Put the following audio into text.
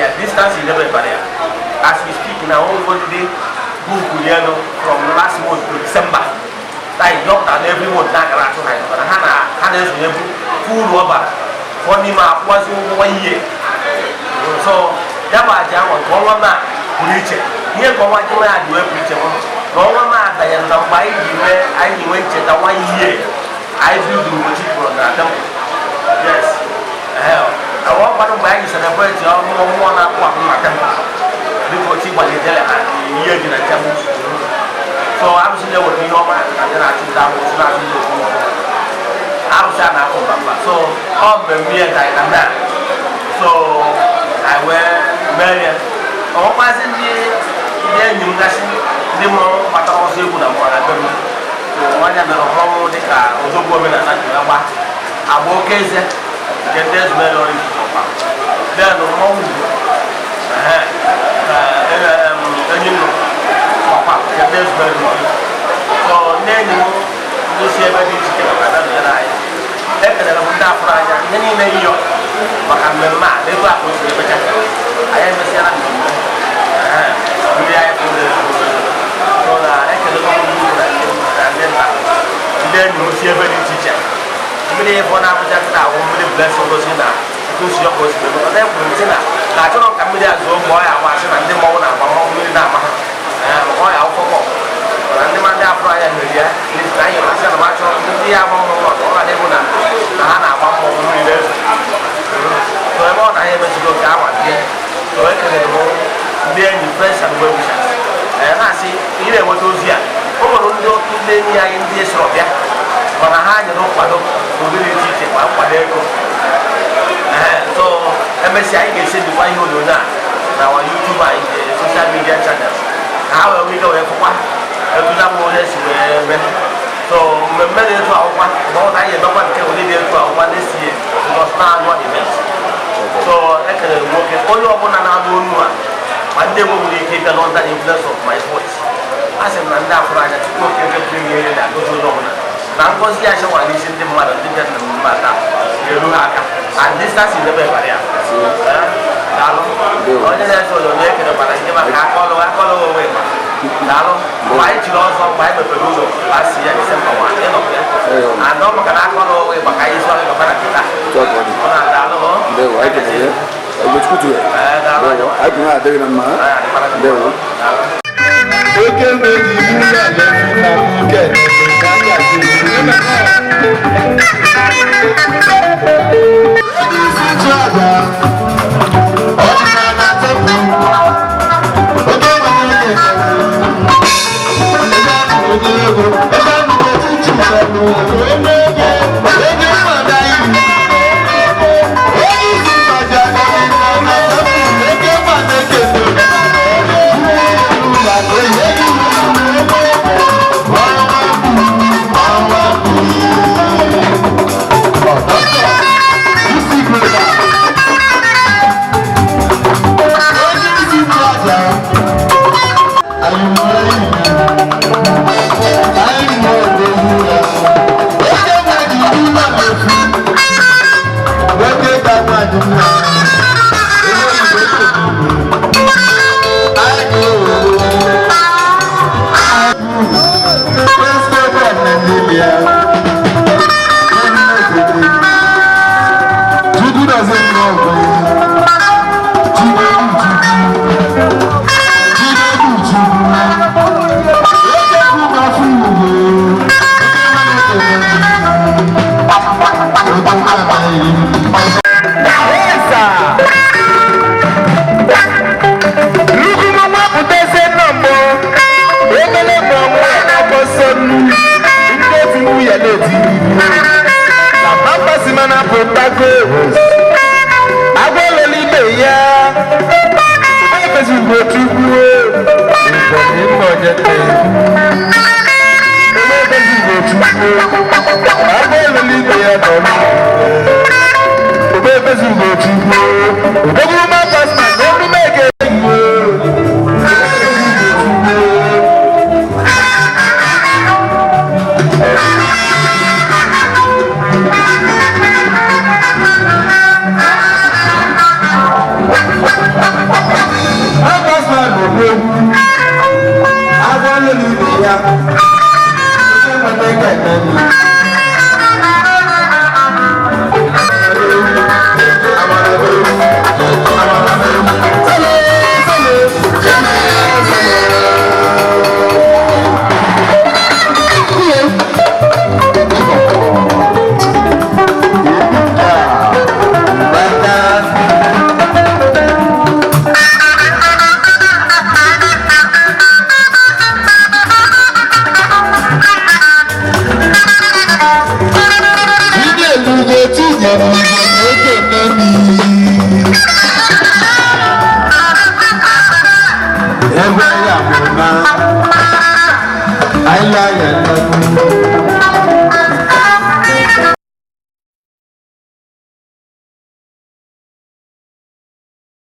barrier. Distance is never a barrier. As we speak now, only book from last month to December. Like lockdown every month, not a lot of time. But Hana is full rubber. Only my was 1 year. So, that was one man preacher. Here, one man do a preacher. No one man, I am not by I went to 1 year. I do Ugochi from that. Yes. I want one of my celebrate your one up one temple. Ugochi was a year in a temple. So I was there with your man, and then I took that was not in the room. I was an apple. So all the mere and that. So I wear Marian. Oh, wasn't there? You guys, the more, but I was able to one of the home the car, or the woman and I walk is get this melody. Then the home, get this melody. So then you see everything together. Let the Munda Friday, many may you, but I'm a man, they go up with the I am a son. So I then you see a very teacher. Every day, 1 hour, I will bless all those in that. Because your was the dinner. I don't know, come with that boy, I was and the moment I'm home with that. Boy, I'll forget. And the man that Brian, is dying. I said, I'm actually the album of all I did. Hana, 1 years. So I'm on I have to go down again. So I can go there in press and well wishes. And I see, either what was here. Oh, don't do in this rock, yeah. But I had no paddle to really teach it. So, MSI can say the one you do now. Now, YouTube and the social media channels. How are we going for one? So, many to our one, more than you know what can we do to our one this year. Because now what events. So, I can work it all over another one. But they will take the long influence of my voice. As a man, that Friday, to go to the premier and go to Lona. Now, because the actual one is in the mother, didn't matter. And distance is the barrier. Why you also buy the Peruso last year, December 1? And no one can follow away, but I is not a Panacita. Which could do it? I do not do it. Okay, Ugochi